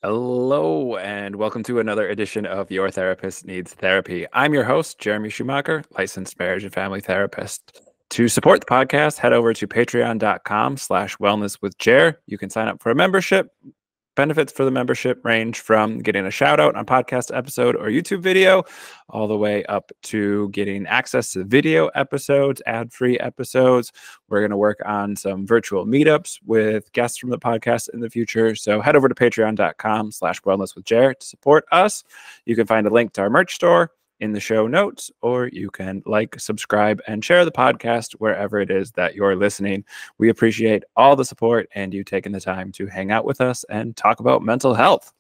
Hello, and welcome to another edition of Your Therapist Needs Therapy. I'm your host, Jeremy Schumacher, licensed marriage and family therapist. To support the podcast, head over to patreon.com/wellnesswithjer. You can sign up for a membership. Benefits for the membership range from getting a shout out on podcast episode or YouTube video, all the way up to getting access to video episodes, ad-free episodes. We're going to work on some virtual meetups with guests from the podcast in the future. So head over to patreon.com/wellnesswithjer to support us. You can find a link to our merch store in the show notes, or you can like, subscribe, and share the podcast wherever it is that you're listening. We appreciate all the support and you taking the time to hang out with us and talk about mental health.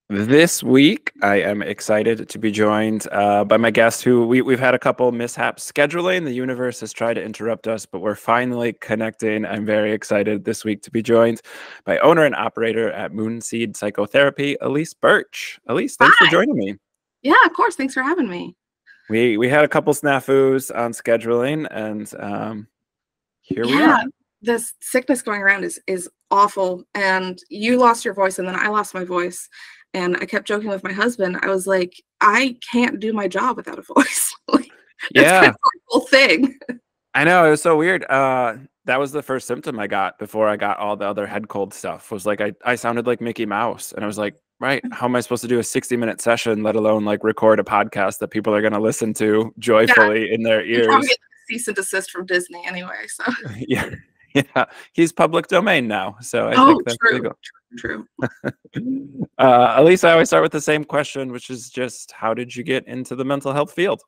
This week, I am excited to be joined by my guest who we've had a couple mishaps scheduling. The universe has tried to interrupt us, but we're finally connecting. I'm very excited this week to be joined by owner and operator at Moonseed Psychotherapy, Elise Birch. Elise, thanks for joining me. Yeah, of course. Thanks for having me. We had a couple snafus on scheduling, and here we are. This sickness going around is awful. And you lost your voice, and then I lost my voice. And I kept joking with my husband. I was like, I can't do my job without a voice. It's kind of a whole thing. I know, it was so weird. That was the first symptom I got before I got all the other head cold stuff. Was like I sounded like Mickey Mouse, and I was like, right, how am I supposed to do a 60-minute session, let alone like record a podcast that people are going to listen to joyfully in their ears? Probably get cease and desist from Disney anyway. So yeah, he's public domain now, so I think that's true. Elise, I always start with the same question, which is just, how did you get into the mental health field?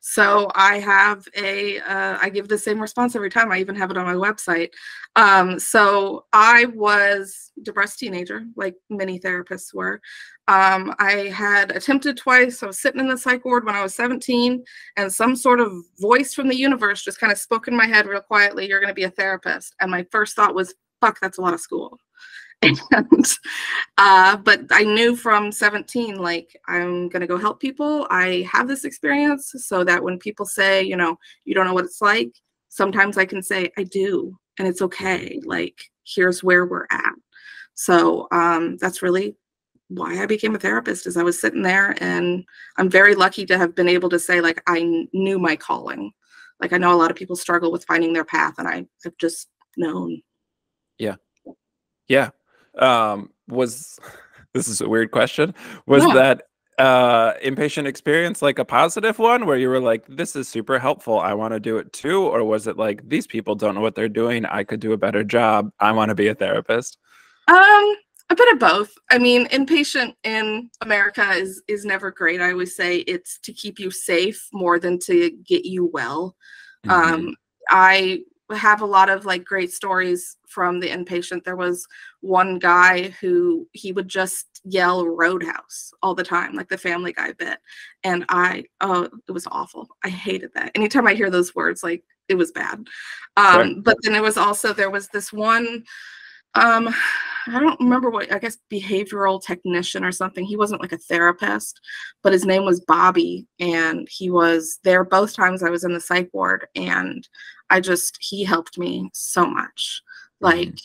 So I have I give the same response every time. I even have it on my website. So I was a depressed teenager, like many therapists were. I had attempted twice. I was sitting in the psych ward when I was 17, and some sort of voice from the universe just kind of spoke in my head real quietly, "You're going to be a therapist." And my first thought was, fuck, that's a lot of school. And but I knew from 17, like, I'm gonna go help people. I have this experience, so that when people say, you don't know what it's like, sometimes I can say I do, and it's okay. Like, here's where we're at. So that's really why I became a therapist. Is I was sitting there, and I'm very lucky to have been able to say, like, I knew my calling. Like, I know a lot of people struggle with finding their path, and I've just known. Yeah. This is a weird question. Was that inpatient experience like a positive one where you were like, this is super helpful, I want to do it too? Or was it like, these people don't know what they're doing, I could do a better job, I want to be a therapist? A bit of both. I mean, inpatient in America is never great. I always say it's to keep you safe more than to get you well. I have a lot of like great stories from the inpatient. There was one guy who he would just yell Roadhouse all the time, like the Family Guy bit. And it was awful. I hated that. Anytime I hear those words, like, it was bad. But then there was this one, I don't remember what, I guess behavioral technician or something. He wasn't like a therapist, but his name was Bobby. And he was there both times I was in the psych ward. And he helped me so much. Like,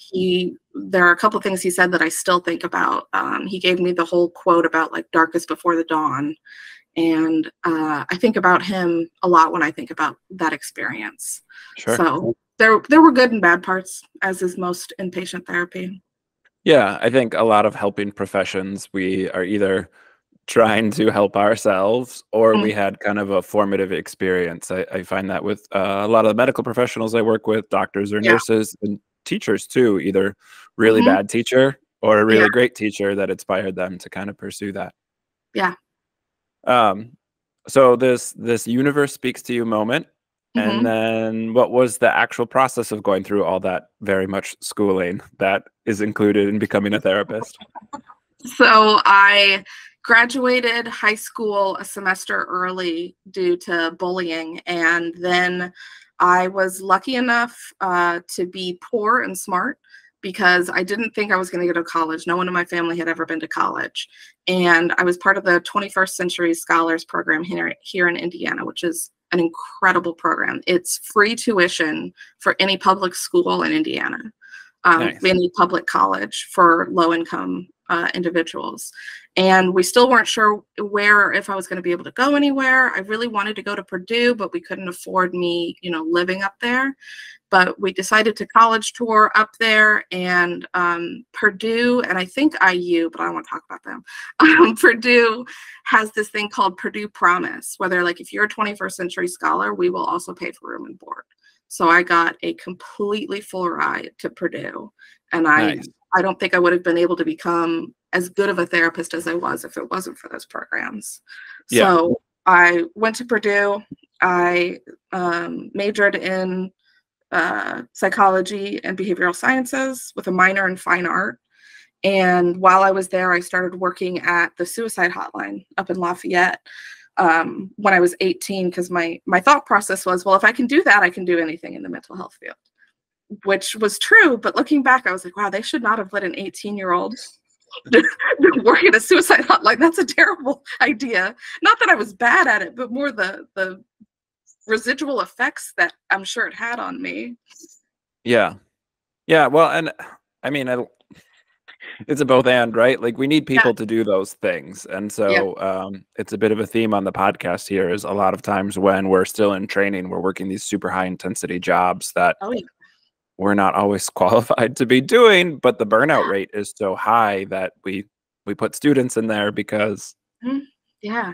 there are a couple of things he said that I still think about. He gave me the whole quote about like darkest before the dawn. And I think about him a lot when I think about that experience. Sure. So there were good and bad parts, as is most inpatient therapy. Yeah, I think a lot of helping professions, we are either trying to help ourselves or we had kind of a formative experience. I find that with a lot of the medical professionals I work with, doctors or nurses, and teachers too, either really bad teacher or a really great teacher that inspired them to kind of pursue that. Yeah. So this universe speaks to you moment. And then what was the actual process of going through all that very much schooling that is included in becoming a therapist? So I graduated high school a semester early due to bullying. And then I was lucky enough to be poor and smart, because I didn't think I was going to go to college. No one in my family had ever been to college. And I was part of the 21st Century Scholars Program here in Indiana, which is an incredible program. It's free tuition for any public school in Indiana, any public college for low-income individuals. And we still weren't sure where, if I was going to be able to go anywhere. I really wanted to go to Purdue, but we couldn't afford me, living up there. But we decided to college tour up there, and Purdue, and I think IU, but I don't want to talk about them. Purdue has this thing called Purdue Promise, where they're like, if you're a 21st century scholar, we will also pay for room and board. So I got a completely full ride to Purdue, and Nice. I don't think I would have been able to become as good of a therapist as I was if it wasn't for those programs. Yeah. So I went to Purdue. I majored in psychology and behavioral sciences with a minor in fine art. And while I was there, I started working at the suicide hotline up in Lafayette when I was 18, because my thought process was, well, if I can do that, I can do anything in the mental health field, which was true. But looking back, I was like, wow, they should not have let an 18-year-old work at a suicide hotline. That's a terrible idea. Not that I was bad at it, but more the residual effects that I'm sure it had on me. Yeah. Well, and I mean, it's a both and, right? Like, we need people to do those things. And so it's a bit of a theme on the podcast here, is a lot of times when we're still in training, we're working these super high intensity jobs that we're not always qualified to be doing, but the burnout rate is so high that we put students in there because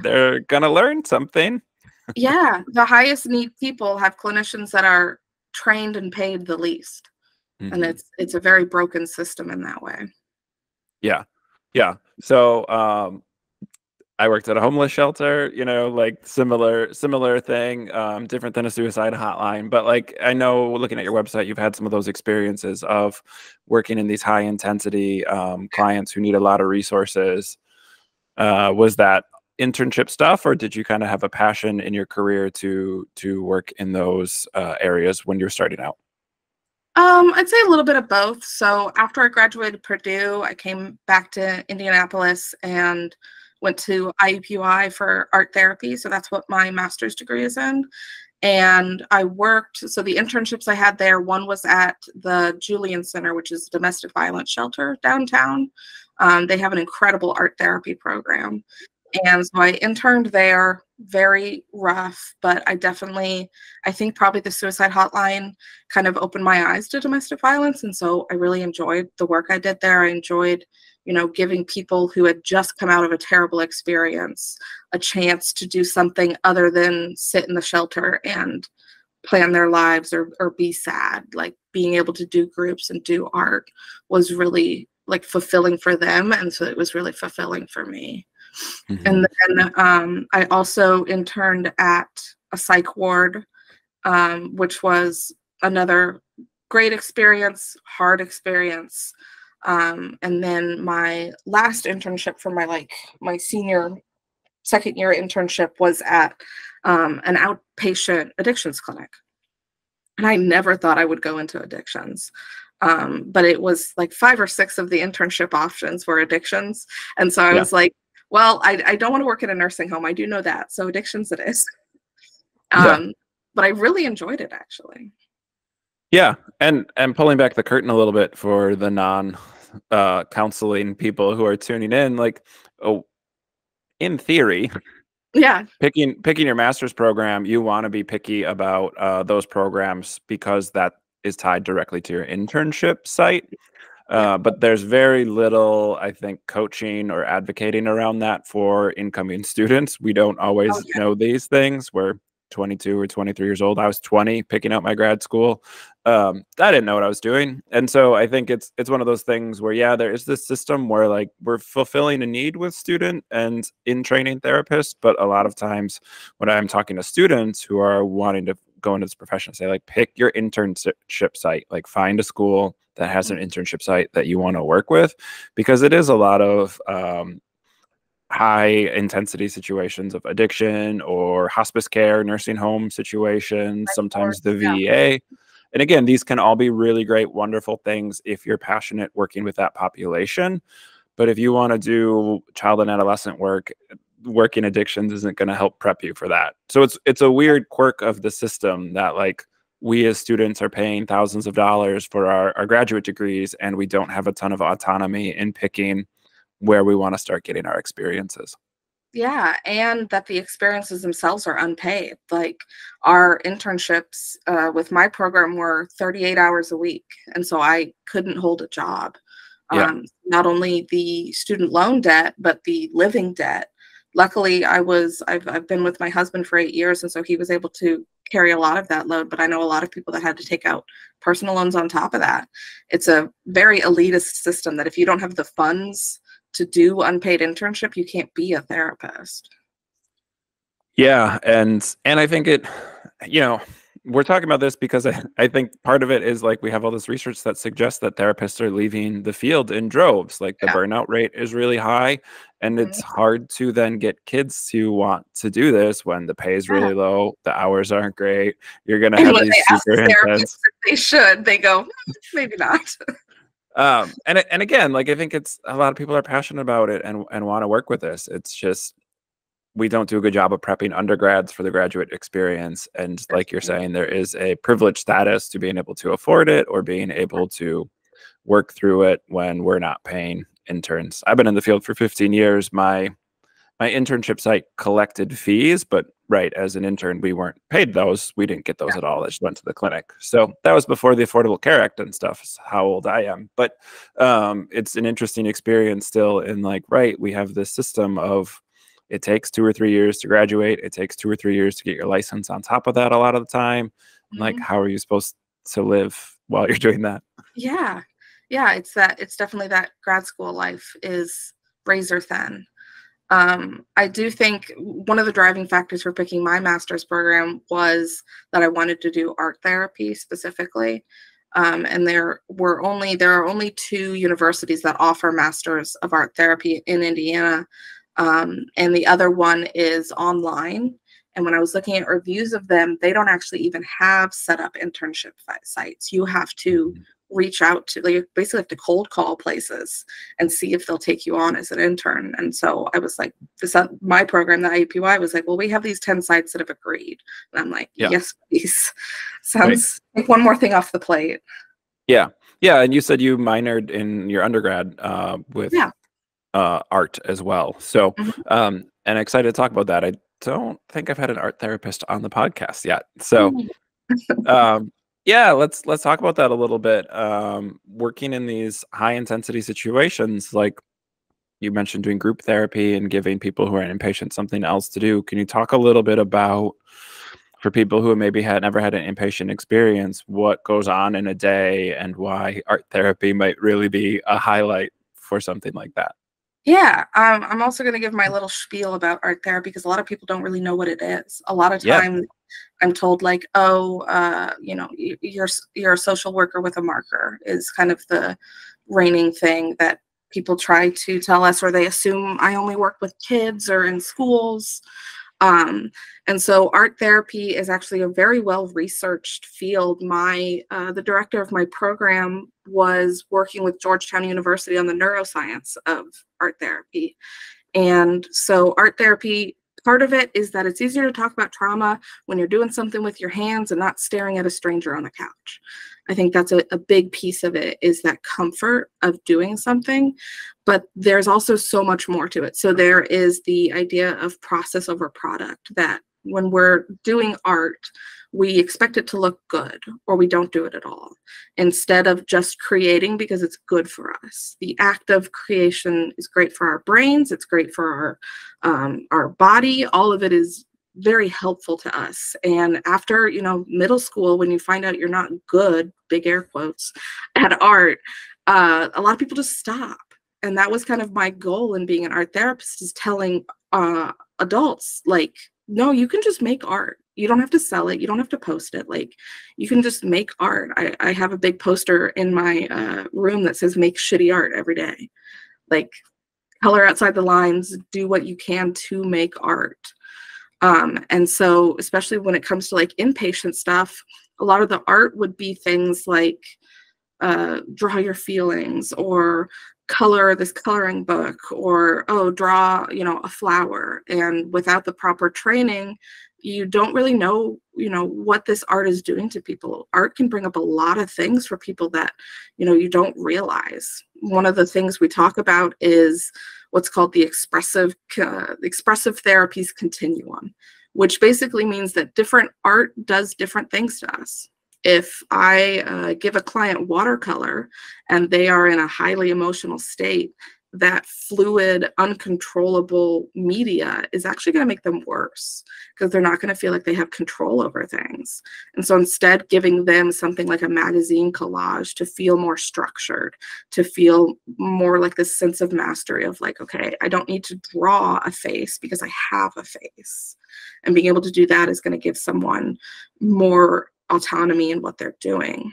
they're gonna learn something. The highest need people have clinicians that are trained and paid the least. And it's a very broken system in that way. Yeah. So I worked at a homeless shelter, like similar thing, different than a suicide hotline. But like, I know, looking at your website, you've had some of those experiences of working in these high intensity clients who need a lot of resources. Was that internship stuff, or did you kind of have a passion in your career to work in those areas when you're starting out? I'd say a little bit of both. So after I graduated Purdue, I came back to Indianapolis and went to IUPUI for art therapy. So that's what my master's degree is in. And I worked, so the internships I had there, one was at the Julian Center, which is a domestic violence shelter downtown. They have an incredible art therapy program. And so I interned there, very rough, but I think probably the suicide hotline kind of opened my eyes to domestic violence. And so I really enjoyed the work I did there. I enjoyed, giving people who had just come out of a terrible experience a chance to do something other than sit in the shelter and plan their lives or be sad. Like, being able to do groups and do art was really like fulfilling for them. And so it was really fulfilling for me. And then I also interned at a psych ward, which was another great experience, hard experience. And then my last internship for my senior second year internship was at an outpatient addictions clinic. And I never thought I would go into addictions. But it was like 5 or 6 of the internship options were addictions. And so I was like, well, I don't want to work in a nursing home. I do know that. So addictions it is. But I really enjoyed it, actually. Yeah. And pulling back the curtain a little bit for the non-counseling people who are tuning in, like, in theory, picking your master's program, you want to be picky about those programs because that is tied directly to your internship site. But there's very little, I think, coaching or advocating around that for incoming students. We don't always know these things. We're 22 or 23 years old. I was 20 picking out my grad school. I didn't know what I was doing. And so I think it's one of those things where, there is this system where, like, we're fulfilling a need with student and in training therapists. But a lot of times when I'm talking to students who are wanting to go into this profession, say, like, pick your internship site, like, find a school that has an internship site that you want to work with, because it is a lot of high intensity situations of addiction or hospice care, nursing home situations, sometimes the VA. And again, these can all be really great, wonderful things if you're passionate working with that population. But if you want to do child and adolescent work, working addictions isn't going to help prep you for that. So it's a weird quirk of the system that, like, we as students are paying thousands of dollars for our graduate degrees, and we don't have a ton of autonomy in picking where we want to start getting our experiences. Yeah, and that the experiences themselves are unpaid. Like our internships with my program were 38 hours a week, and so I couldn't hold a job. Yeah. Not only the student loan debt, but the living debt. Luckily, I've been with my husband for 8 years, and so he was able to carry a lot of that load. But I know a lot of people that had to take out personal loans on top of that. It's a very elitist system that if you don't have the funds to do unpaid internship, you can't be a therapist. Yeah, and I think it, you know, we're talking about this because I think part of it is like we have all this research that suggests that therapists are leaving the field in droves. Like the Yeah. burnout rate is really high, and Mhm. it's hard to then get kids to want to do this when the pay is Yeah. really low, the hours aren't great. You're gonna And have when these they ask super the therapist intense. if they should, they go, maybe not." And again, like I think it's a lot of people are passionate about it and want to work with this. It's just we don't do a good job of prepping undergrads for the graduate experience. And like you're saying, there is a privileged status to being able to afford it or being able to work through it when we're not paying interns. I've been in the field for 15 years. My internship site collected fees, but right, as an intern, we weren't paid those. We didn't get those at all. I just went to the clinic. So that was before the Affordable Care Act and stuff, is how old I am. But it's an interesting experience still in like, right, we have this system of it takes 2 or 3 years to graduate. It takes 2 or 3 years to get your license on top of that a lot of the time. Like, Mhm. how are you supposed to live while you're doing that? Yeah. Yeah, it's definitely that grad school life is razor thin. I do think one of the driving factors for picking my master's program was that I wanted to do art therapy specifically. And there are only two universities that offer masters of art therapy in Indiana, and the other one is online. And when I was looking at reviews of them, they don't actually even have set up internship sites. You have to reach out to, like, you basically have to cold call places and see if they'll take you on as an intern. And so I was like, my program, the IUPUI, was like, well, we have these 10 sites that have agreed. And I'm like, Yeah. yes, please. Right. Sounds like one more thing off the plate. Yeah. Yeah. And you said you minored in your undergrad with Yeah. art as well. So, Mhm. and excited to talk about that. I don't think I've had an art therapist on the podcast yet. So, um, yeah, let's talk about that a little bit. Working in these high intensity situations, like you mentioned, doing group therapy and giving people who are inpatient something else to do. Can you talk a little bit about, for people who maybe had never had an inpatient experience, what goes on in a day and why art therapy might really be a highlight for something like that? Yeah, I'm also going to give my little spiel about art therapy because a lot of people don't really know what it is. A lot of Yeah. times I'm told like, oh, you're a social worker with a marker is kind of the reigning thing that people try to tell us, or they assume I only work with kids or in schools. And so art therapy is actually a very well researched field. The director of my program was working with Georgetown University on the neuroscience of art therapy. And so art therapy, part of it is that it's easier to talk about trauma when you're doing something with your hands and not staring at a stranger on the couch. I think that's a big piece of it, is that comfort of doing something. But there's also so much more to it. So there is the idea of process over product, that when we're doing art, we expect it to look good or we don't do it at all, instead of just creating because it's good for us. The act of creation is great for our brains. It's great for our body. All of it is very helpful to us. And after, middle school, when you find out you're not good, big air quotes, at art, a lot of people just stop. And that was kind of my goal in being an art therapist, is telling adults, like, no, you can just make art. You don't have to sell it. You don't have to post it. Like, you can just make art. I have a big poster in my room that says make shitty art every day. Like, color outside the lines, do what you can to make art. And so, especially when it comes to like inpatient stuff, a lot of the art would be things like draw your feelings, or color this coloring book, or draw a flower. And without the proper training, you don't really know what this art is doing to people. Art can bring up a lot of things for people that, you don't realize. One of the things we talk about is what's called the expressive therapies continuum, which basically means that different art does different things to us. If I give a client watercolor and they are in a highly emotional state, that fluid, uncontrollable media is actually going to make them worse, because they're not going to feel like they have control over things. And so instead, giving them something like a magazine collage to feel more structured, to feel more like this sense of mastery of like, okay, I don't need to draw a face because I have a face. And being able to do that is going to give someone more autonomy in what they're doing.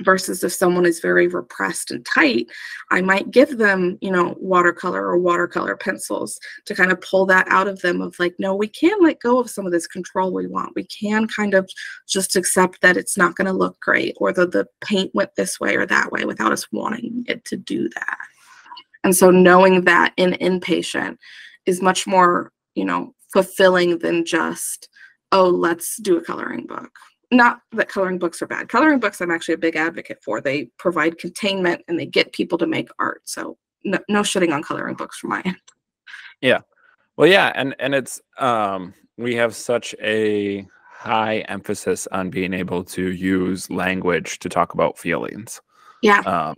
Versus if someone is very repressed and tight, I might give them, watercolor or watercolor pencils to kind of pull that out of them of like, no, we can let go of some of this control we want. We can kind of just accept that it's not going to look great, or the paint went this way or that way without us wanting it to do that. And so knowing that in inpatient is much more, fulfilling than just, oh, let's do a coloring book. Not that coloring books are bad. Coloring books, I'm actually a big advocate for. They provide containment and they get people to make art. So no shitting on coloring books from my end. Yeah. Well, yeah. And it's, we have such a high emphasis on being able to use language to talk about feelings. Yeah.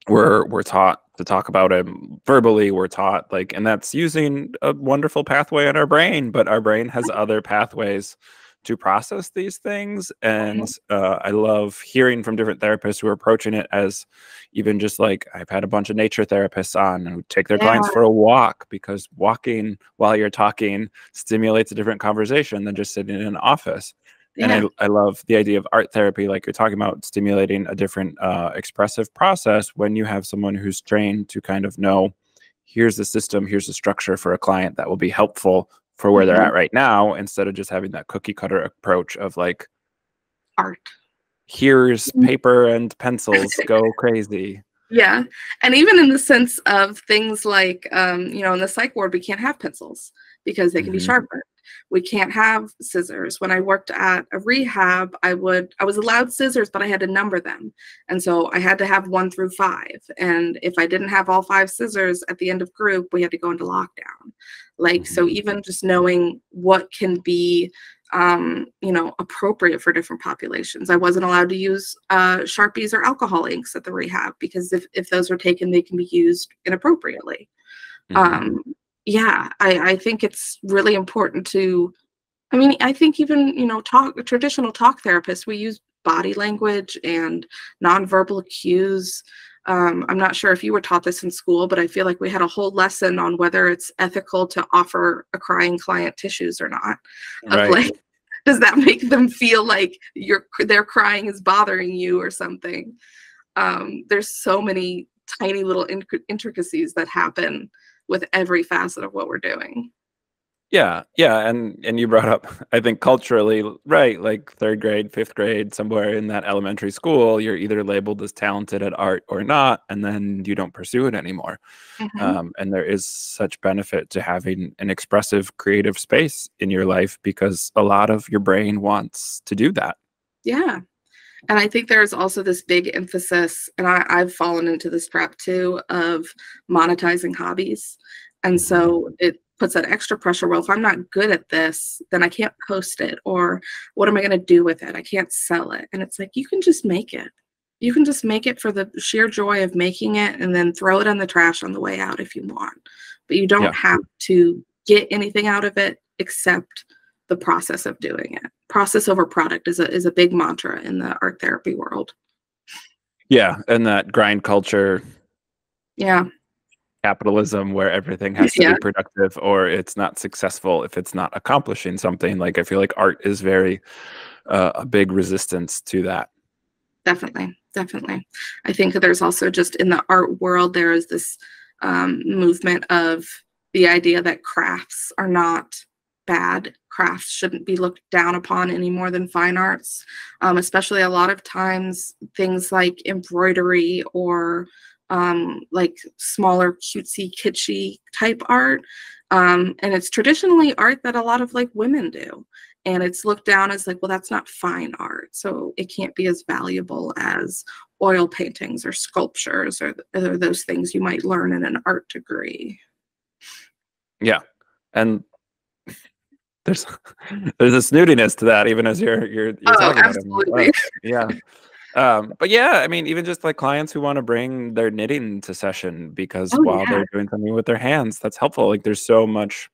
We're taught to talk about it verbally. We're taught and that's using a wonderful pathway in our brain, but our brain has other pathways to process these things. And I love hearing from different therapists who are approaching it as even just like, I've had a bunch of nature therapists on who take their clients for a walk, because walking while you're talking stimulates a different conversation than just sitting in an office. And I love the idea of art therapy, like you're talking about, stimulating a different expressive process when you have someone who's trained to kind of know, here's the system, here's the structure for a client that will be helpful for where they're at right now, instead of just having that cookie cutter approach of like, art, here's paper and pencils, go crazy. Yeah. And even in the sense of things like, in the psych ward, we can't have pencils because they can be sharpened. We can't have scissors. When I worked at a rehab, I was allowed scissors, but I had to number them. And so I had to have 1 through 5. And if I didn't have all 5 scissors at the end of group, we had to go into lockdown. So even just knowing what can be, appropriate for different populations. I wasn't allowed to use Sharpies or alcohol inks at the rehab, because if those are taken, they can be used inappropriately. I think it's really important to, I think even, traditional talk therapists, we use body language and nonverbal cues. I'm not sure if you were taught this in school, but I feel like we had a whole lesson on whether it's ethical to offer a crying client tissues or not. Right. Does that make them feel like their crying is bothering you or something? There's so many tiny little intricacies that happen with every facet of what we're doing. Yeah. And you brought up, I think culturally, right, like 3rd grade, 5th grade, somewhere in that elementary school, you're either labeled as talented at art or not, and then you don't pursue it anymore. And there is such benefit to having an expressive, creative space in your life, because a lot of your brain wants to do that. Yeah. And I think there's also this big emphasis, and I've fallen into this trap too, of monetizing hobbies. And so it puts that extra pressure. Well, if I'm not good at this, then I can't post it, or what am I going to do with it? I can't sell it. And it's like, you can just make it. You can just make it for the sheer joy of making it, and then throw it in the trash on the way out if you want. But you don't have to get anything out of it except the process of doing it. Process over product is a big mantra in the art therapy world. Yeah, and that grind culture. Yeah. Capitalism, where everything has to be productive, or it's not successful if it's not accomplishing something. Like, I feel like art is very a big resistance to that. Definitely. I think there's also, just in the art world, there is this movement of the idea that crafts are not bad. Crafts shouldn't be looked down upon any more than fine arts, especially a lot of times things like embroidery or like smaller cutesy kitschy type art, and it's traditionally art that a lot of like women do, and it's looked down as like, well, that's not fine art, so it can't be as valuable as oil paintings or sculptures or those things you might learn in an art degree. Yeah. And there's there's a snootiness to that, even as you're Oh, talking about it. I'm like, absolutely. wow. Yeah. But yeah, I mean, even just like clients who want to bring their knitting to session because Oh, while yeah. they're doing something with their hands, that's helpful. Like there's so much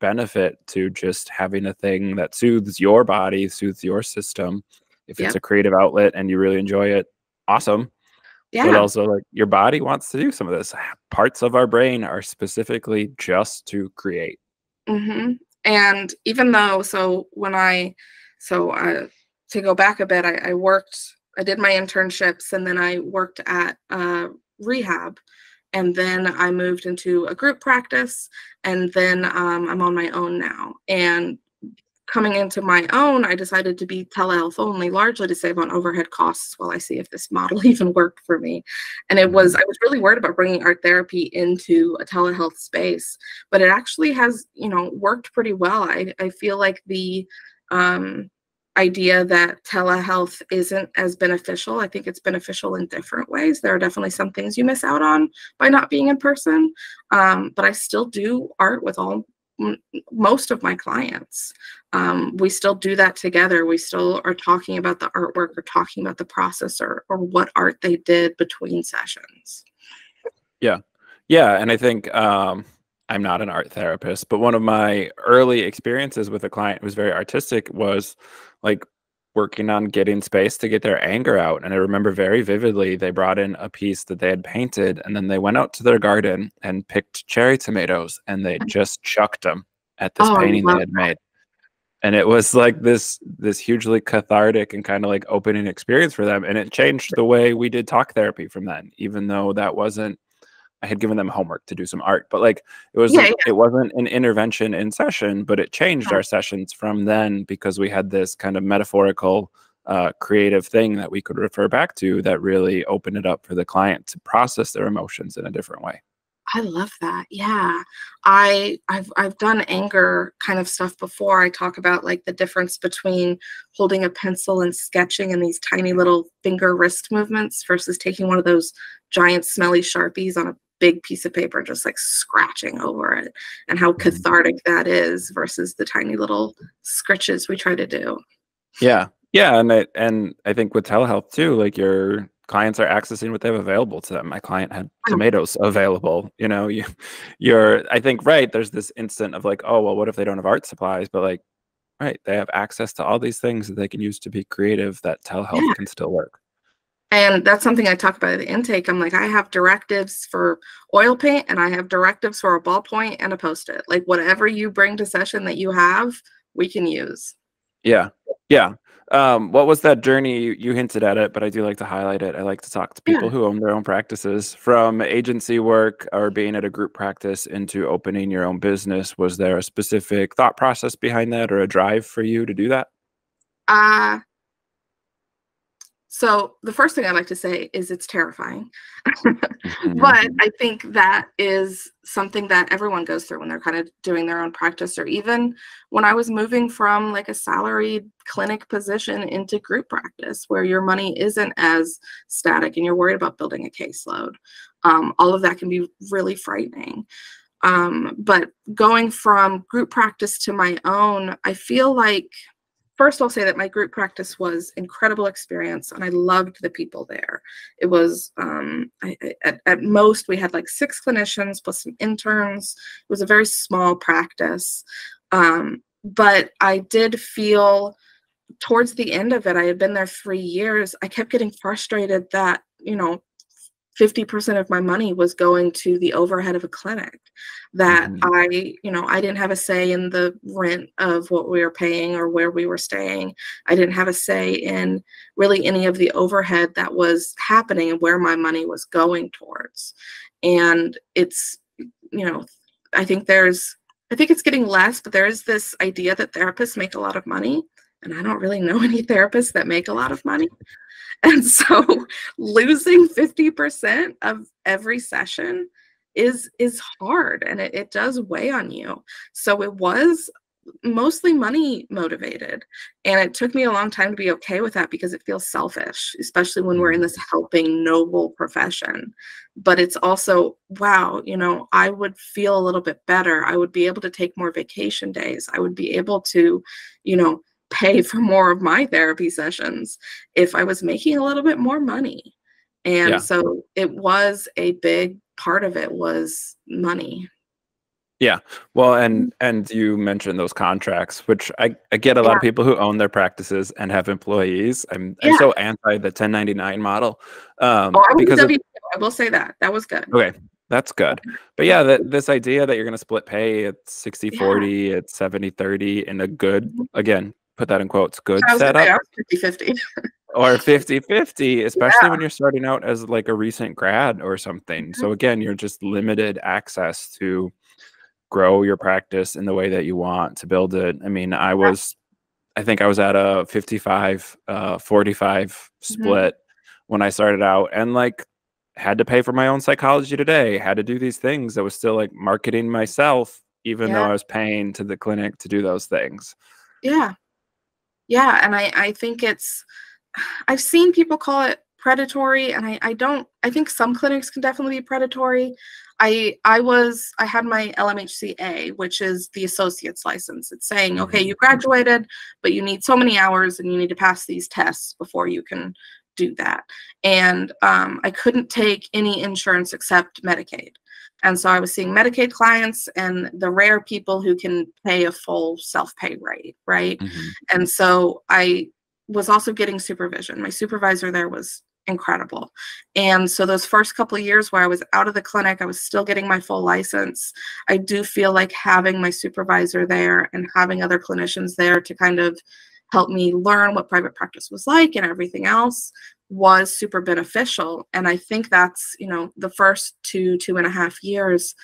benefit to just having a thing that soothes your body, soothes your system. If it's Yep. a creative outlet and you really enjoy it, awesome. But Yeah. also like your body wants to do some of this. Parts of our brain are specifically just to create. And even though, to go back a bit, I did my internships, and then I worked at rehab, and then I moved into a group practice, and then I'm on my own now. And coming into my own, I decided to be telehealth only, largely to save on overhead costs while I see if this model even worked for me. And I was really worried about bringing art therapy into a telehealth space, but it actually has, worked pretty well. I feel like the idea that telehealth isn't as beneficial. I think it's beneficial in different ways. There are definitely some things you miss out on by not being in person, but I still do art with most of my clients. We still do that together. We still are talking about the artwork or talking about the process or what art they did between sessions. Yeah. Yeah. And I think I'm not an art therapist, but one of my early experiences with a client who was very artistic was like working on getting space to get their anger out. And I remember very vividly, they brought in a piece that they had painted, and then they went out to their garden and picked cherry tomatoes and they just chucked them at this Oh, I painting they love had made. And it was like this hugely cathartic and kind of like opening experience for them. And it changed the way we did talk therapy from then, even though that wasn't, I had given them homework to do some art, but like yeah, it wasn't an intervention in session, but it changed yeah. our sessions from then because we had this kind of metaphorical, creative thing that we could refer back to that really opened it up for the client to process their emotions in a different way. I love that. Yeah. I've done anger kind of stuff before. I talk about like the difference between holding a pencil and sketching and these tiny little finger wrist movements versus taking one of those giant smelly Sharpies on a big piece of paper, just like scratching over it, and how cathartic that is versus the tiny little scritches we try to do. Yeah. Yeah. And I think with telehealth too, like your clients are accessing what they have available to them. My client had tomatoes available, you're, I think, right. There's this instant of like, oh, well, what if they don't have art supplies? But like, right, they have access to all these things that they can use to be creative that telehealth Yeah. can still work. And that's something I talk about at the intake. I'm like, I have directives for oil paint and I have directives for a ballpoint and a Post-it. Like whatever you bring to session that you have, we can use. Yeah. Yeah. What was that journey? You hinted at it, but I do like to highlight it. I like to talk to Yeah. people who own their own practices, from agency work or being at a group practice into opening your own business. Was there a specific thought process behind that or a drive for you to do that? So the first thing I like to say is it's terrifying. Mhm. But I think that is something that everyone goes through when they're kind of doing their own practice, or even when I was moving from like a salaried clinic position into group practice where your money isn't as static and you're worried about building a caseload. All of that can be really frightening. But going from group practice to my own, I feel like, first, I'll say that my group practice was incredible experience, and I loved the people there. It was at most we had like 6 clinicians plus some interns. It was a very small practice, but I did feel towards the end of it, I had been there 3 years. I kept getting frustrated that 50% of my money was going to the overhead of a clinic, that Mhm. I didn't have a say in the rent of what we were paying or where we were staying. I didn't have a say in really any of the overhead that was happening and where my money was going towards. And it's, I think it's getting less, but there is this idea that therapists make a lot of money. And I don't really know any therapists that make a lot of money. And so losing 50% of every session is hard, and it does weigh on you. So it was mostly money motivated. And it took me a long time to be okay with that because it feels selfish, especially when we're in this helping noble profession. But it's also, wow, you know, I would feel a little bit better. I would be able to take more vacation days. I would be able to, you know, pay for more of my therapy sessions if I was making a little bit more money. And Yeah. so it was a big part of it was money. Yeah. Well, and you mentioned those contracts, which I get a lot Yeah. of people who own their practices and have employees. I'm Yeah. so anti the 1099 model. Oh, I was Because W2. I will say that. That was good. okay, that's good. But yeah, this idea that you're going to split pay at 60 Yeah. 40, at 70 30 in a good, Mhm. again, put that in quotes, good I was gonna say setup, I was 50-50. or 50-50, especially Yeah. when you're starting out as like a recent grad or something. Mhm. So again, you're just limited access to grow your practice in the way that you want to build it. I mean, I think I was at a 55 45 Mhm. split when I started out, and like had to pay for my own psychology today, had to do these things. I was still like marketing myself even though Yeah. I was paying to the clinic to do those things. Yeah. Yeah, and I think it's I've seen people call it predatory, and I don't I think some clinics can definitely be predatory. I had my LMHCA, which is the associate's license. It's saying, okay, Mhm. you graduated, but you need so many hours and you need to pass these tests before you can do that. And I couldn't take any insurance except Medicaid. And so I was seeing Medicaid clients and the rare people who can pay a full self-pay rate, right? Mhm. And so I was also getting supervision. My supervisor there was incredible. And so those first couple of years where I was out of the clinic, I was still getting my full license. I do feel like having my supervisor there and having other clinicians there to kind of help me learn what private practice was like and everything else was super beneficial. And I think that's, you know, the first 2.5 years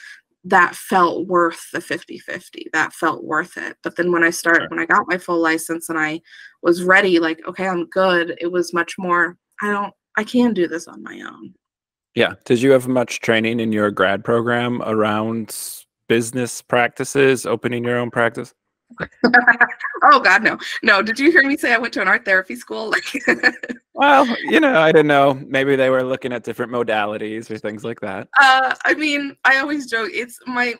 that felt worth the 50-50. That felt worth it. But then when Sure. I got my full license and I was ready, like, okay, I'm good, it was much more, I can do this on my own. Yeah. Did you have much training in your grad program around business practices, opening your own practice? Oh God, no. No, did you hear me say I went to an art therapy school? Like Well, I don't know. Maybe they were looking at different modalities or things like that. I mean, I always joke. It's my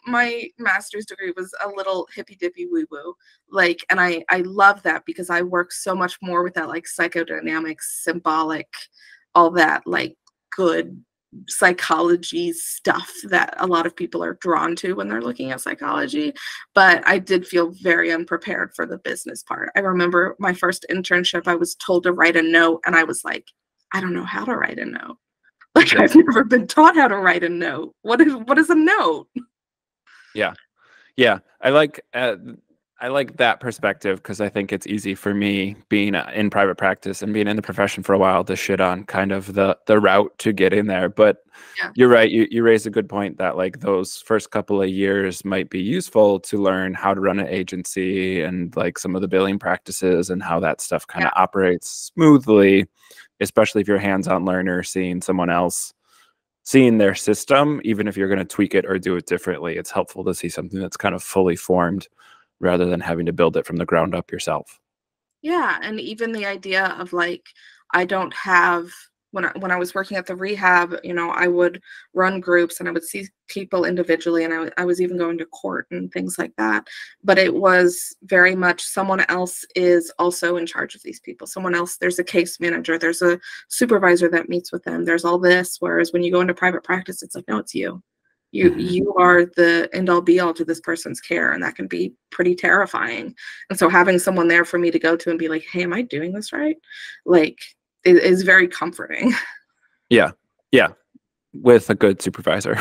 master's degree was a little hippy dippy woo woo, like, and I love that because I work so much more with that like psychodynamics, symbolic, all that like good psychology stuff that a lot of people are drawn to when they're looking at psychology. But I did feel very unprepared for the business part. I remember my first internship, I was told to write a note, and I was like, I don't know how to write a note. Like Yeah. I've never been taught how to write a note. What is a note? Yeah. Yeah. I like that perspective because I think it's easy for me being in private practice and being in the profession for a while to shit on kind of the route to get in there. But Yeah, you're right. You raised a good point that like those first couple of years might be useful to learn how to run an agency and like some of the billing practices and how that stuff kind yeah, of operates smoothly, especially if you're a hands-on learner, seeing someone else, seeing their system, even if you're going to tweak it or do it differently. It's helpful to see something that's kind of fully formed rather than having to build it from the ground up yourself. yeah. And even the idea of like, I don't have when I was working at the rehab, you know, I would run groups and I would see people individually, and I was even going to court and things like that. But it was very much someone else is also in charge of these people. Someone else, there's a case manager, there's a supervisor that meets with them, there's all this. Whereas when you go into private practice, it's like, no, it's you. You Mhm. you are the end all be all to this person's care, and that can be pretty terrifying. And so having someone there for me to go to and be like, hey, am I doing this right? Like it is very comforting. Yeah. Yeah. With a good supervisor.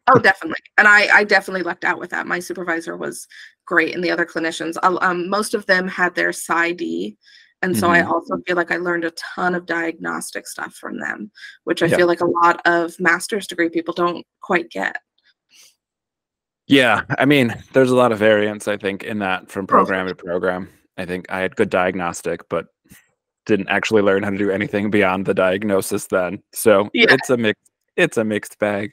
Oh, definitely. And I definitely lucked out with that. My supervisor was great, and the other clinicians, most of them had their PsyD. And so I Mhm. also feel like I learned a ton of diagnostic stuff from them, which I Yeah. feel like a lot of master's degree people don't quite get. Yeah. I mean, there's a lot of variance, I think, in that from Oh, for program to program. I think I had good diagnostic, but didn't actually learn how to do anything beyond the diagnosis then. So yeah. it's a mixed bag.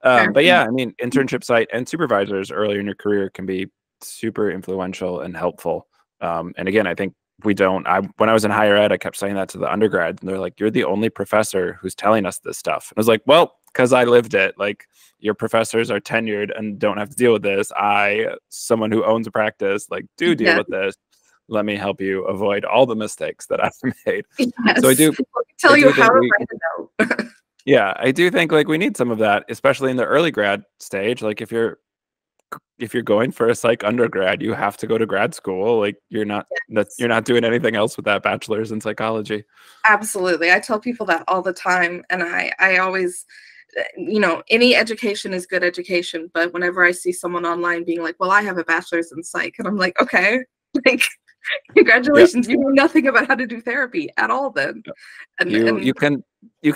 Fair. But yeah, I mean, internship site and supervisors earlier in your career can be super influential and helpful. And again, I think when I was in higher ed, I kept saying that to the undergrads, and they're like, "You're the only professor who's telling us this stuff." And I was like, "Well, because I lived it. Like, your professors are tenured and don't have to deal with this. Someone who owns a practice, like, do deal with this. Let me help you avoid all the mistakes that I've made." Yes. So I do tell you how to write a note. yeah, I do think like we need some of that, especially in the early grad stage. Like if you're going for a psych undergrad, you have to go to grad school. Like you're not doing anything else with that bachelor's in psychology. Absolutely. I tell people that all the time. And I always, any education is good education. But whenever I see someone online being like, well, I have a bachelor's in psych, and I'm like, okay, like, congratulations, you know nothing about how to do therapy at all then. And you can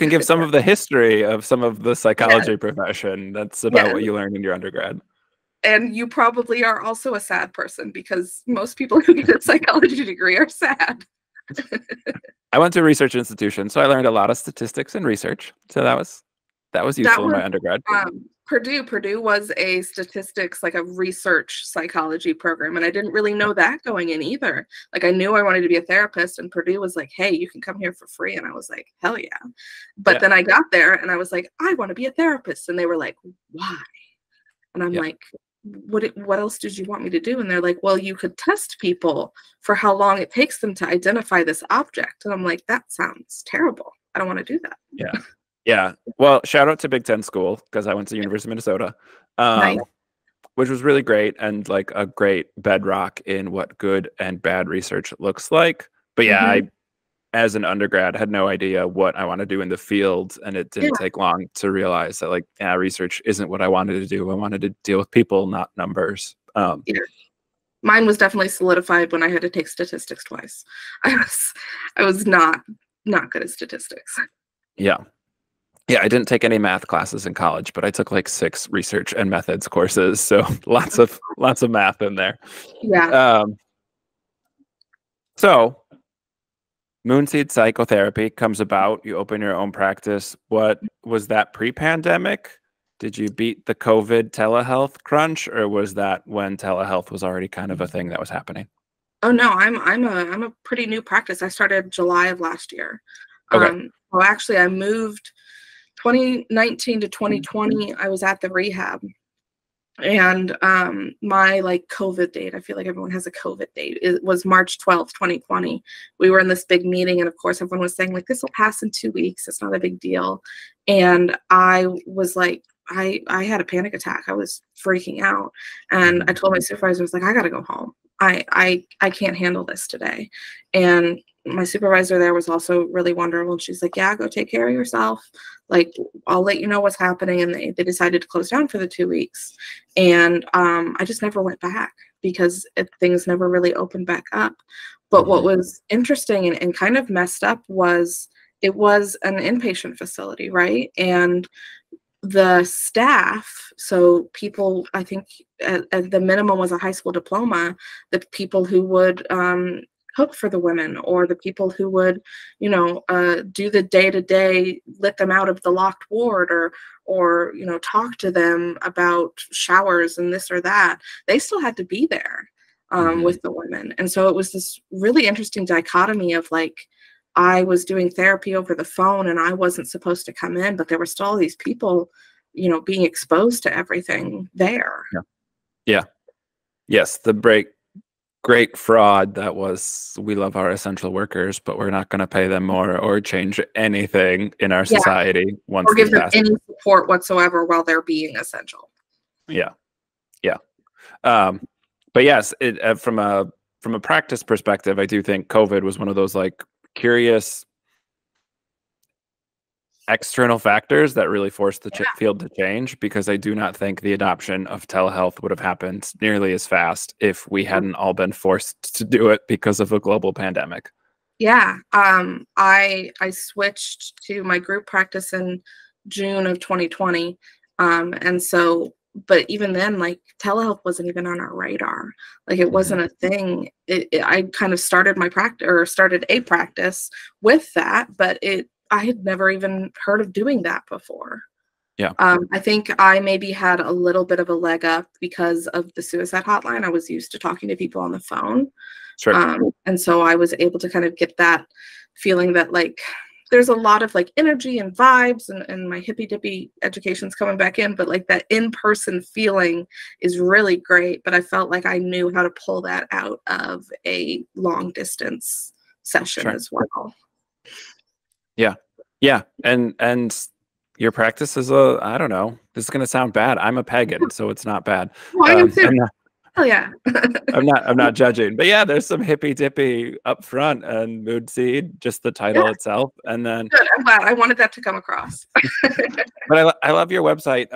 give some of the history of some of the psychology profession. That's about what you learned in your undergrad. And you probably are also a sad person, because most people who get a psychology degree are sad. I went to a research institution, so I learned a lot of statistics and research. So that was useful in my undergrad. Purdue was a statistics, like a research psychology program, and I didn't really know that going in either. Like I knew I wanted to be a therapist, and Purdue was like, "Hey, you can come here for free," and I was like, "Hell yeah!" But then I got there, and I was like, "I want to be a therapist," and they were like, "Why?" And I'm like, what else did you want me to do? And they're like, well, you could test people for how long it takes them to identify this object. And I'm like, that sounds terrible. I don't want to do that. Yeah. Well, shout out to Big Ten school, because I went to University of Minnesota, Nice. which was really great and like a great bedrock in what good and bad research looks like. But yeah, I, as an undergrad, had no idea what I want to do in the field, and it didn't take long to realize that like, research isn't what I wanted to do. I wanted to deal with people, not numbers. Mine was definitely solidified when I had to take statistics twice. I was not good at statistics. Yeah, I didn't take any math classes in college, but I took like 6 research and methods courses, so lots of math in there. So Moonseed Psychotherapy comes about. You open your own practice. What was that pre-pandemic? Did you beat the COVID telehealth crunch, or was that when telehealth was already kind of a thing that was happening? Oh no, I'm a pretty new practice. I started July of last year. Okay. Well, actually, I moved 2019 to 2020. I was at the rehab. And my like COVID date, I feel like everyone has a COVID date, it was March 12th, 2020. We were in this big meeting, and of course everyone was saying like, this will pass in 2 weeks, it's not a big deal. And I was like, I had a panic attack. I was freaking out, and I told my supervisor, I was like, I gotta go home. I can't handle this today. And my supervisor there was also really wonderful, and she's like, yeah, go take care of yourself. Like, I'll let you know what's happening. And they decided to close down for the 2 weeks. And I just never went back, because things never really opened back up. But what was interesting and kind of messed up was it was an inpatient facility, right? And the staff, so people, I think at the minimum was a high school diploma, the people who would cook for the women, or the people who would, do the day-to-day, let them out of the locked ward, or talk to them about showers and this or that, they still had to be there with the women. And so it was this really interesting dichotomy of like, I was doing therapy over the phone, and I wasn't supposed to come in, but there were still all these people, being exposed to everything there. Yes, the great fraud that was, we love our essential workers, but we're not going to pay them more or change anything in our society once or give them any support whatsoever while they're being essential. But yes, from a practice perspective, I do think COVID was one of those like curious external factors that really forced the field to change, because I do not think the adoption of telehealth would have happened nearly as fast if we hadn't all been forced to do it because of a global pandemic. I switched to my group practice in June of 2020. And so, but even then, like, telehealth wasn't even on our radar. Like, it wasn't a thing. I kind of started my practice, or started a practice with that, but I had never even heard of doing that before. Yeah. I think I maybe had a little bit of a leg up because of the suicide hotline. I was used to talking to people on the phone. Sure. And so I was able to kind of get that feeling that like there's a lot of like energy and vibes, and my hippy dippy education's coming back in, but like that in-person feeling is really great. But I felt like I knew how to pull that out of a long distance session Sure. as well. Yeah. Yeah. And your practice is a, I don't know, this is going to sound bad. I'm a pagan, so it's not bad. Well, I am too. I'm not, Oh yeah. I'm not judging, but yeah, there's some hippy dippy up front and mood seed, just the title Yeah, itself. And then, good. I'm glad. I wanted that to come across. but I love your website.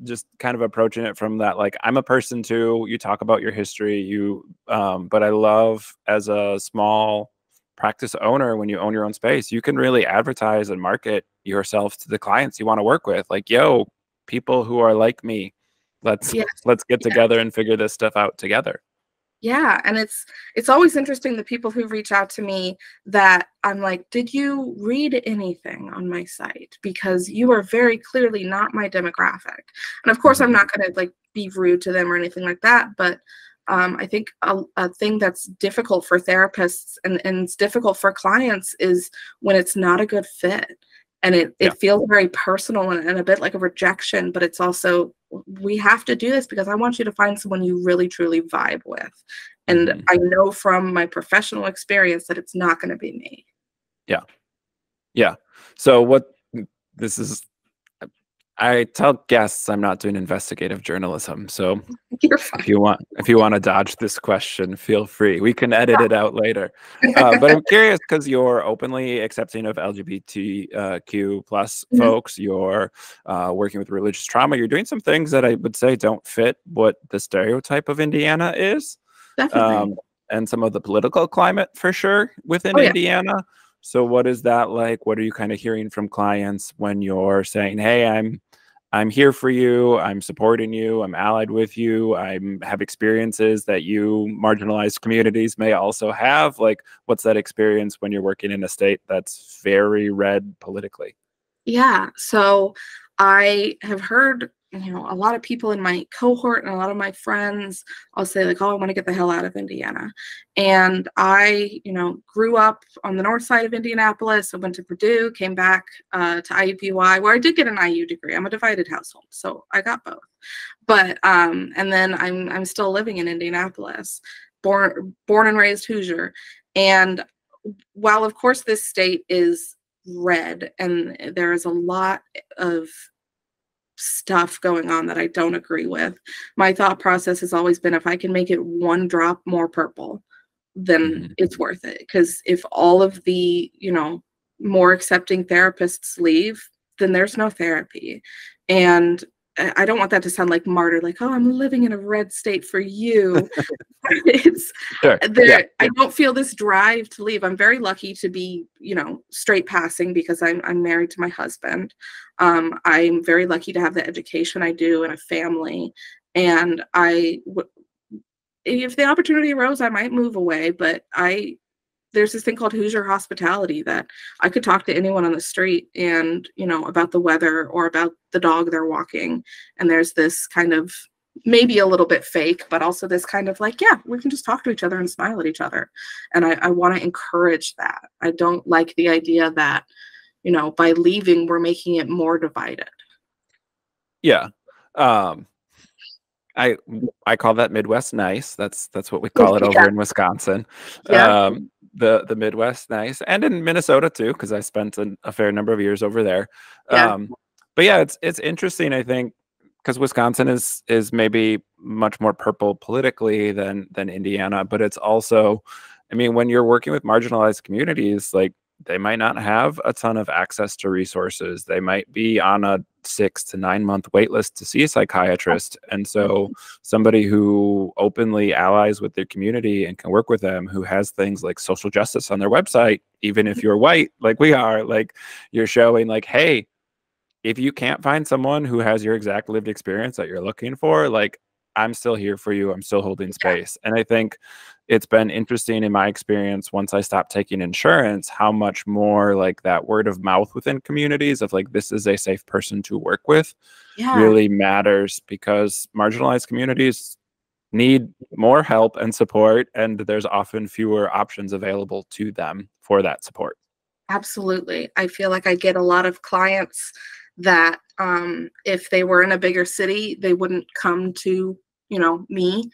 Just kind of approaching it from that, like, I'm a person too. You talk about your history, but I love as a small practice owner, when you own your own space, you can really advertise and market yourself to the clients you want to work with. Like, yo, people who are like me, let's Yes. let's get Yeah. together and figure this stuff out together. Yeah, and it's always interesting the people who reach out to me that I'm like, did you read anything on my site? Because you are very clearly not my demographic. And of course, I'm Mhm. not going to like be rude to them or anything like that. But I think a thing that's difficult for therapists and it's difficult for clients is when it's not a good fit. And Yeah. it feels very personal and a bit like a rejection, but it's also, we have to do this because I want you to find someone you really truly vibe with. And Mhm. I know from my professional experience that it's not going to be me. Yeah. Yeah. So this is, I tell guests I'm not doing investigative journalism. So You're fine. if you want to dodge this question, feel free. We can edit it out later. But I'm curious because you're openly accepting of LGBTQ plus Mhm. folks. You're working with religious trauma. You're doing some things that I would say don't fit what the stereotype of Indiana is, Definitely. um, and some of the political climate for sure within Oh yeah. Indiana. So what is that like? What are you kind of hearing from clients when you're saying, "Hey, I'm here for you. I'm supporting you. I'm allied with you. I have experiences that you marginalized communities may also have." Like, what's that experience when you're working in a state that's very red politically? Yeah. So I have heard, a lot of people in my cohort and a lot of my friends, I'll say like, oh, I want to get the hell out of Indiana. And I, grew up on the north side of Indianapolis. I went to Purdue, came back to IUPUI, where I did get an IU degree. I'm a divided household, so I got both. But and then I'm still living in Indianapolis, born and raised Hoosier. And while of course this state is red and there is a lot of stuff going on that I don't agree with, my thought process has always been if I can make it one drop more purple, then Mhm. it's worth it. Because if all of the, more accepting therapists leave, then there's no therapy. And I don't want that to sound like martyr, like, oh, I'm living in a red state for you. It's Sure. Yeah. there. I don't feel this drive to leave. I'm very lucky to be, straight passing because I'm married to my husband. I'm very lucky to have the education I do and a family. And if the opportunity arose, I might move away. But there's this thing called Hoosier hospitality that I could talk to anyone on the street and, about the weather or about the dog they're walking. And there's this kind of maybe a little bit fake, but also this kind of like, yeah, we can just talk to each other and smile at each other. And I want to encourage that. I don't like the idea that, by leaving, we're making it more divided. Yeah. Um, I I call that Midwest nice. That's what we call it over Yeah. in Wisconsin. Yep. The Midwest nice, and in Minnesota too, because I spent a fair number of years over there. Yeah. But yeah, it's interesting. I think because Wisconsin is maybe much more purple politically than Indiana, but it's also, I mean, when you're working with marginalized communities, like they might not have a ton of access to resources. They might be on a 6 to 9 month wait list to see a psychiatrist. And so somebody who openly allies with their community and can work with them, who has things like social justice on their website, even if you're white, like we are, like you're showing like, hey, if you can't find someone who has your exact lived experience that you're looking for, like I'm still here for you. I'm still holding Yeah. space. And I think it's been interesting in my experience once I stopped taking insurance, how much more like that word of mouth within communities of like, this is a safe person to work with really matters, because marginalized communities need more help and support, and there's often fewer options available to them for that support. Absolutely. I feel like I get a lot of clients that if they were in a bigger city, they wouldn't come to, me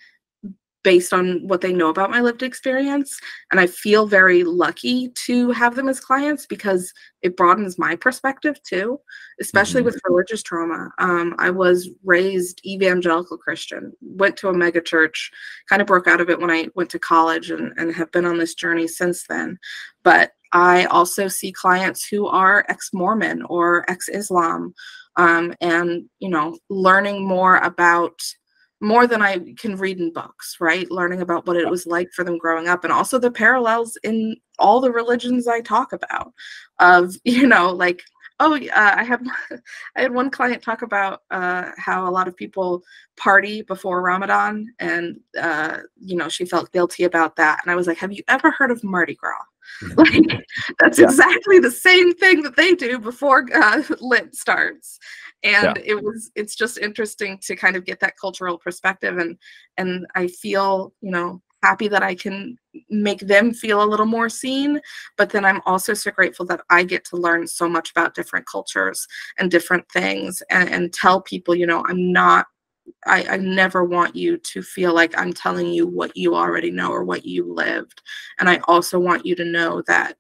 based on what they know about my lived experience. And I feel very lucky to have them as clients because it broadens my perspective too, especially with religious trauma. I was raised evangelical Christian, went to a mega church, kind of broke out of it when I went to college, and have been on this journey since then. But I also see clients who are ex-Mormon or ex-Islam, and, learning more than I can read in books, right? Learning about what it was like for them growing up, and also the parallels in all the religions I talk about of, like, I had one client talk about how a lot of people party before Ramadan, and, she felt guilty about that. And I was like, have you ever heard of Mardi Gras? Like, that's exactly the same thing that they do before Lent starts. And it's just interesting to kind of get that cultural perspective, and I feel, happy that I can make them feel a little more seen. But then I'm also so grateful that I get to learn so much about different cultures and different things, and tell people, I never want you to feel like I'm telling you what you already know or what you lived. And I also want you to know that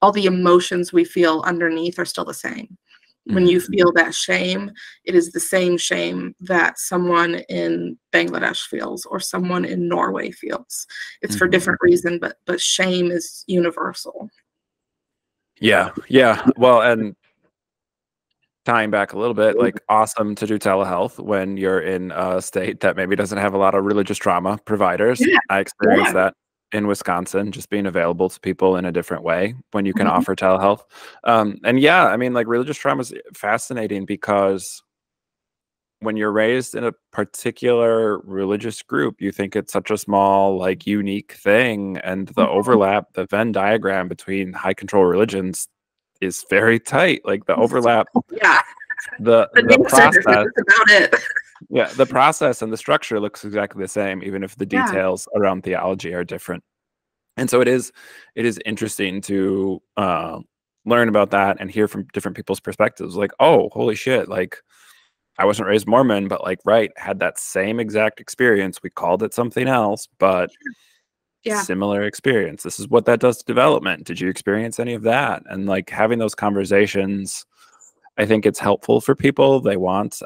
all the emotions we feel underneath are still the same. When you feel that shame, it is the same shame that someone in Bangladesh feels or someone in Norway feels. It's for different reason, but shame is universal. Yeah. Well, and tying back a little bit, like, awesome to do telehealth when you're in a state that maybe doesn't have a lot of religious trauma providers. I experienced that in Wisconsin, just being available to people in a different way when you can offer telehealth. And I mean, like, religious trauma is fascinating because when you're raised in a particular religious group, you think it's such a small, like, unique thing. And the overlap, the Venn diagram between high control religions is very tight. Like, the overlap, the process, about it. the process and the structure looks exactly the same, even if the details around theology are different. And so it is interesting to learn about that and hear from different people's perspectives. Like, oh, holy shit! Like, I wasn't raised Mormon, but like, had that same exact experience. We called it something else, but similar experience. This is what that does to development. Did you experience any of that? And like, having those conversations, I think it's helpful for people.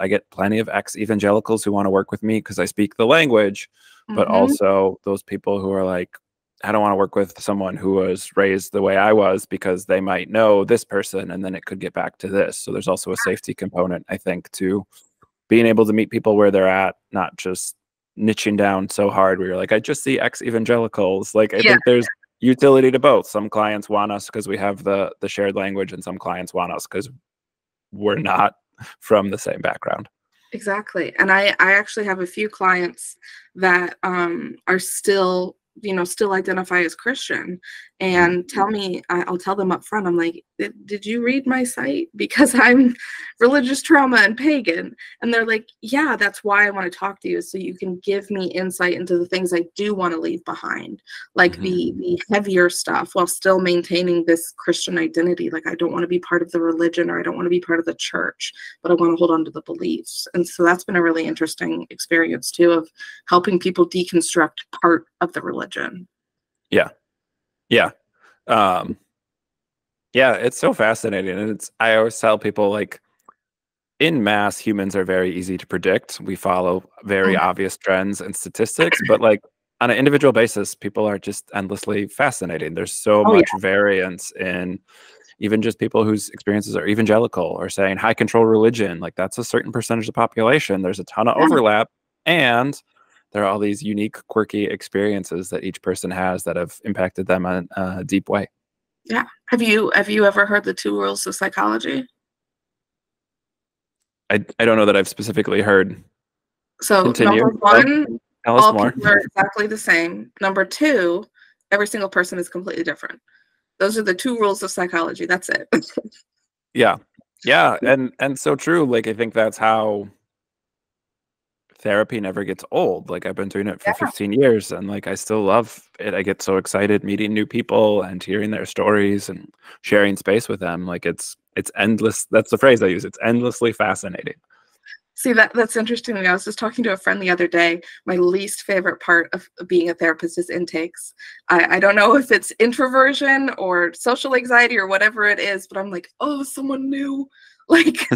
I get plenty of ex-evangelicals who want to work with me because I speak the language, but also those people who are like, I don't want to work with someone who was raised the way I was because they might know this person and then it could get back to this. So there's also a safety component, I think, to being able to meet people where they're at, not just niching down so hard where you're like, I just see ex-evangelicals. Like, I think there's utility to both. Some clients want us because we have the shared language, and some clients want us because we're not from the same background. Exactly. And I actually have a few clients that are still identify as Christian and tell me, I'll tell them up front, I'm like, did you read my site? Because I'm religious trauma and pagan. And they're like, yeah, that's why I want to talk to you. So you can give me insight into the things I do want to leave behind, like the heavier stuff, while still maintaining this Christian identity. Like, I don't want to be part of the religion, or I don't want to be part of the church, but I want to hold on to the beliefs. And so that's been a really interesting experience too, of helping people deconstruct part of the religion. It's so fascinating. And I always tell people, like, in mass, humans are very easy to predict. We follow very obvious trends and statistics, but like, on an individual basis, people are just endlessly fascinating. There's so much variance in even just people whose experiences are evangelical or saying high control religion. Like, that's a certain percentage of the population. There's a ton of overlap, and there are all these unique, quirky experiences that each person has that have impacted them in a deep way. Yeah. Have you ever heard the 2 rules of psychology? I don't know that I've specifically heard. So Continue. number one, Tell us All more. people are exactly the same. Number two, every single person is completely different. Those are the two rules of psychology. That's it. Yeah. Yeah. And so true. Like, I think that's how therapy never gets old. Like, I've been doing it for Yeah, 15 years and like I still love it. I get so excited meeting new people and hearing their stories and sharing space with them. Like, it's endless. That's the phrase I use. It's endlessly fascinating. see, that's interesting to me. I was just talking to a friend the other day. My least favorite part of being a therapist is intakes. I don't know if it's introversion or social anxiety or whatever it is, but I'm like, oh, someone new. Like,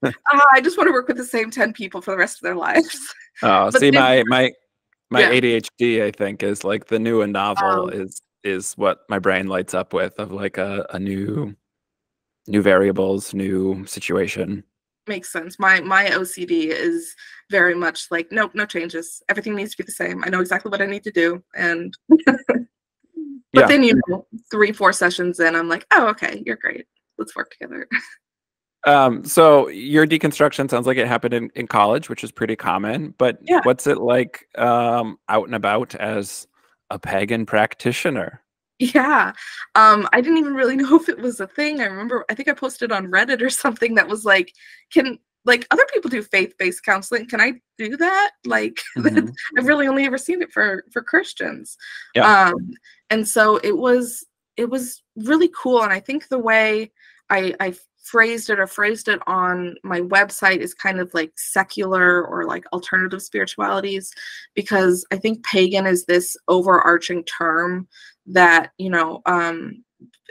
I just want to work with the same 10 people for the rest of their lives. Oh, But see, then, my yeah. ADHD, I think, is like the new and novel Um, is what my brain lights up with, of like a new variables, new situation. Makes sense. My OCD is very much like, nope, no changes. Everything needs to be the same. I know exactly what I need to do. And but Yeah. then, 3, 4 sessions in, I'm like, oh, okay, you're great. Let's work together. So your deconstruction sounds like it happened in college, which is pretty common, but Yeah. what's it like out and about as a pagan practitioner? Yeah. I didn't even really know if it was a thing. I remember, I think I posted on Reddit or something that was like, can like other people do faith-based counseling? Can I do that? Like, Hmm. I've really only ever seen it for Christians. Yeah. Um, and so it was really cool. And I think the way I phrased it on my website is kind of like secular or like alternative spiritualities, because I think pagan is this overarching term that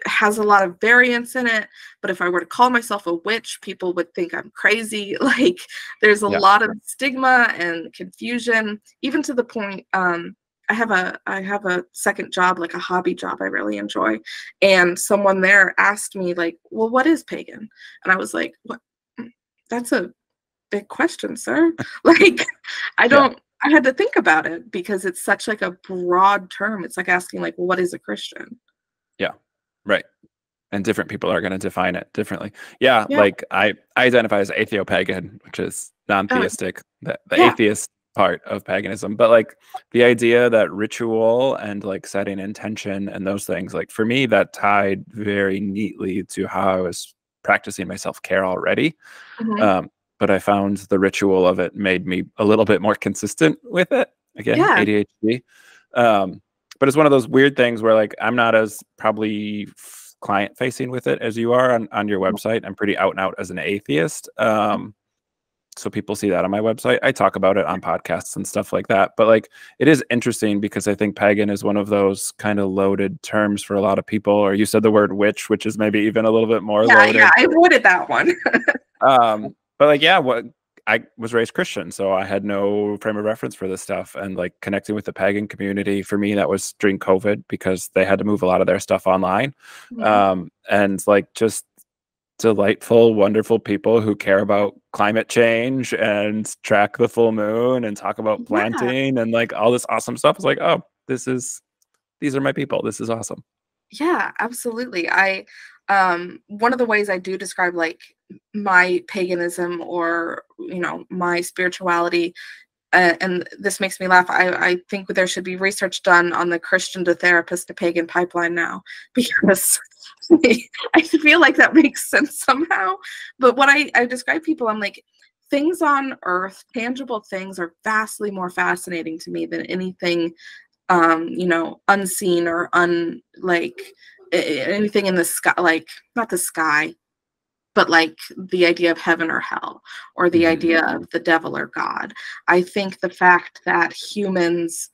has a lot of variance in it. But if I were to call myself a witch, people would think I'm crazy. Like, there's a Yeah. lot of stigma and confusion, even to the point, I have a second job, like a hobby job I really enjoy, and someone there asked me, like, well, what is pagan? And I was like, what? That's a big question, sir. Like, I Yeah. don't I had to think about it because it's such like a broad term. It's like asking, like, well, what is a Christian? Yeah. Right. And different people are going to define it differently. Yeah, Yeah. like I identify as atheopagan, which is Uh, non-theistic, the yeah. atheist part of paganism. But like the idea that ritual and like setting intention and those things, like for me, that tied very neatly to how I was practicing my self-care already. Mhm. Um, but I found the ritual of it made me a little bit more consistent with it. Again, Yeah. ADHD. Um, but it's one of those weird things where like I'm not as probably client facing with it as you are on your website. I'm pretty out and out as an atheist. So people see that on my website. I talk about it on podcasts and stuff like that. But like it is interesting because I think pagan is one of those kind of loaded terms for a lot of people. Or you said the word witch, which is maybe even a little bit more Yeah, yeah, loaded. I avoided that one. But like, yeah, what I was raised Christian, so I had no frame of reference for this stuff. And like connecting with the pagan community for me, that was during COVID because they had to move a lot of their stuff online. Mhm. And like just delightful, wonderful people who care about climate change and track the full moon and talk about Yeah. planting and like all this awesome stuff. It's like, oh, these are my people. This is awesome. Yeah, absolutely. One of the ways I do describe like my paganism or, my spirituality, and this makes me laugh. I think there should be research done on the Christian to therapist to pagan pipeline now, because I feel like that makes sense somehow. But what I describe people, I'm like, things on earth, tangible things, are vastly more fascinating to me than anything unseen or anything in the sky, like not the sky, but like the idea of heaven or hell, or the Hmm. idea of the devil or God. I think the fact that humans,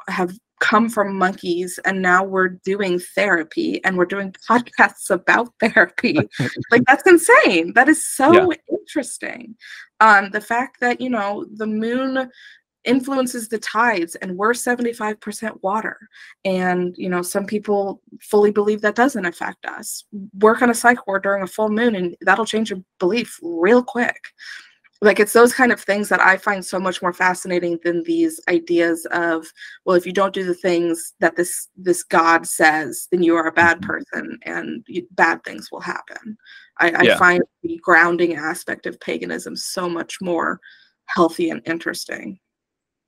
have come from monkeys and now we're doing therapy and we're doing podcasts about therapy, like, that's insane. That is Yeah. so interesting. The fact that, the moon influences the tides and we're 75% water, and some people fully believe that doesn't affect us. Work on a psych ward during a full moon and that'll change your belief real quick. Like, it's those kind of things that I find so much more fascinating than these ideas of, well, if you don't do the things that this God says, then you are a bad Mhm. person and bad things will happen. I Yeah. find the grounding aspect of paganism so much more healthy and interesting.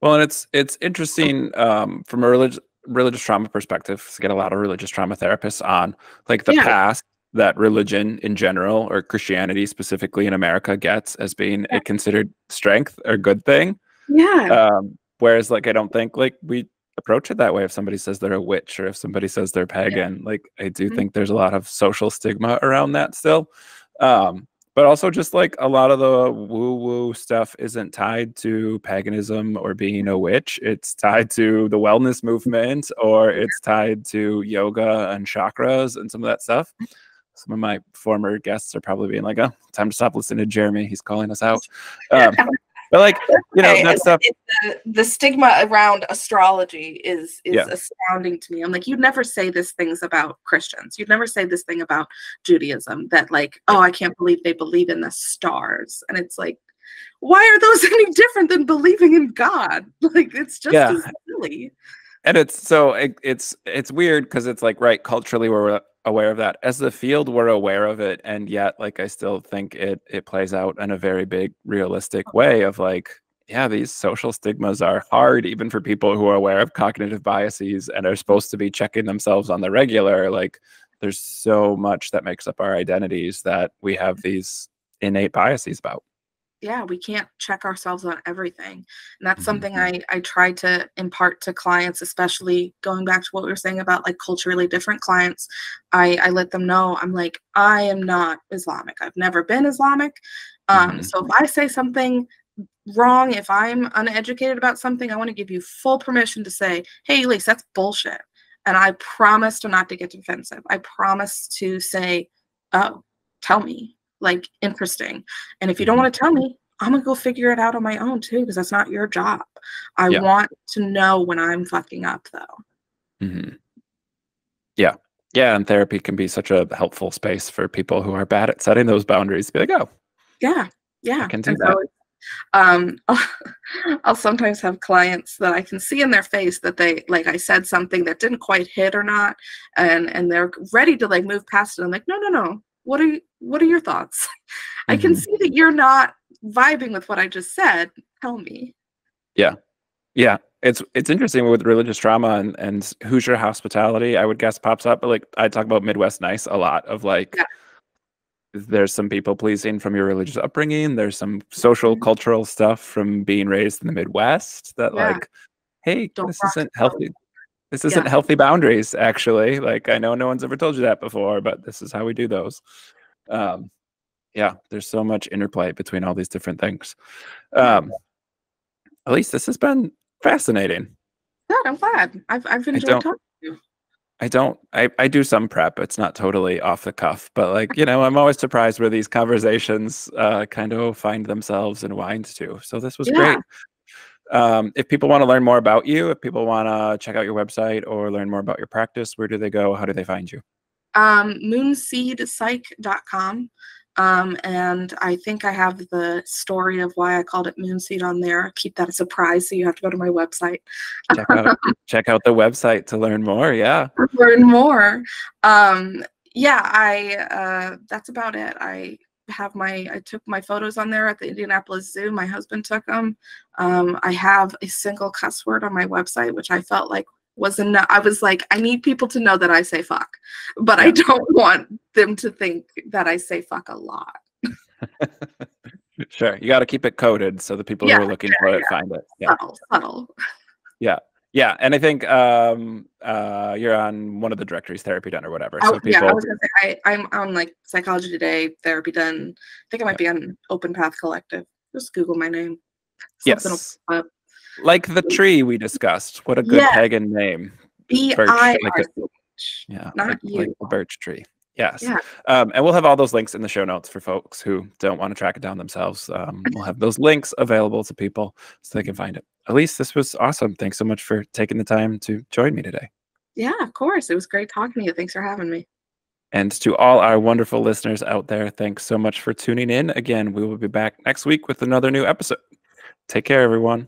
Well, and it's interesting from a religious trauma perspective to get a lot of religious trauma therapists on like the Yeah, past that religion in general or Christianity specifically in America gets as being yeah, a considered strength or good thing. yeah, Whereas like I don't think like we approach it that way if somebody says they're a witch or if somebody says they're yeah. pagan. Like I do Mhm. think there's a lot of social stigma around that still. But also just like a lot of the woo-woo stuff isn't tied to paganism or being a witch. It's tied to the wellness movement or it's tied to yoga and chakras and some of that stuff. Some of my former guests are probably being like, oh, time to stop listening to Jeremy. He's calling us out. But like, Okay, that stuff. the stigma around astrology is Yeah. astounding to me. I'm like, you'd never say these things about Christians. You'd never say this thing about Judaism that like, oh, I can't believe they believe in the stars. And it's like, why are those any different than believing in God? Like, it's just Yeah. as silly. And it's weird because it's like, right, culturally we're aware of that. As the field, we're aware of it. And yet, like, I still think it plays out in a very big, realistic way of like, yeah, these social stigmas are hard, even for people who are aware of cognitive biases and are supposed to be checking themselves on the regular. Like, there's so much that makes up our identities that we have these innate biases about. Yeah, we can't check ourselves on everything. And that's Mhm. something I try to impart to clients, especially going back to what we were saying about like culturally different clients. I let them know, I'm like, I am not Islamic. I've never been Islamic. Mhm. So if I say something wrong, if I'm uneducated about something, I want to give you full permission to say, hey, Elise, that's bullshit. And I promise to not to get defensive. I promise to say, oh, tell me, like, interesting. And if you don't Mhm. want to tell me, I'm gonna go figure it out on my own too, because that's not your job. I Yeah. want to know when I'm fucking up though. Mhm. Yeah. Yeah, and therapy can be such a helpful space for people who are bad at setting those boundaries. Be like, "Oh, Yeah. I Yeah. can do And that." so I'll sometimes have clients that I can see in their face that they like I said something that didn't quite hit or not, and they're ready to like move past it. I'm like, no, no, no. What are your thoughts? I can Mhm. see that you're not vibing with what I just said. Tell me. Yeah. Yeah. It's interesting with religious trauma and Hoosier hospitality, I would guess pops up, but, like, I talk about Midwest Nice a lot of, like, Yeah. there's some people pleasing from your religious upbringing, there's some social, Mhm. cultural stuff from being raised in the Midwest that, Yeah. like, "Hey, Don't this rock isn't the boat. healthy. This isn't Yeah. healthy boundaries, actually." Like, I know no one's ever told you that before, but this is how we do those. Um, yeah, there's so much interplay between all these different things. Yeah. Um, at least this has been fascinating. Good. I'm glad. I've I enjoyed don't talking to you. I do some prep. It's not totally off the cuff, but like, I'm always surprised where these conversations kind of find themselves and wind to. So this was Yeah. great. If people want to learn more about you, if people want to check out your website or learn more about your practice, where do they go? How do they find you? Moonseedpsych.com. And I think I have the story of why I called it Moonseed on there. Keep that a surprise, so you have to go to my website. Check out check out the website to learn more. Yeah. Learn more. Yeah, I that's about it. I took my photos on there at the Indianapolis Zoo. My husband took them. I have a single cuss word on my website, which I felt like was enough. I was like, I need people to know that I say fuck, but I Yeah. don't want them to think that I say fuck a lot. Sure. You got to keep it coded so the people who Yeah, are looking for it find it. Yeah. subtle, subtle. Yeah. Yeah. And I think you're on one of the directories, Therapy Done or whatever. Oh, So yeah, I people, was gonna say I'm on like Psychology Today, Therapy Done. I think I might yeah. be on Open Path Collective. Just Google my name. Something will Yes. pop up. Like the tree we discussed. What a good Yeah, pagan name. Birch. Like the, BIRCH, yeah, not like you. the birch tree. Yes. Yeah, And we'll have all those links in the show notes for folks who don't want to track it down themselves. We'll have those links available to people so they can find it. Elise, this was awesome. Thanks so much for taking the time to join me today. yeah, of course. It was great talking to you. Thanks for having me. And to all our wonderful listeners out there, thanks so much for tuning in. Again, we will be back next week with another new episode. Take care, everyone.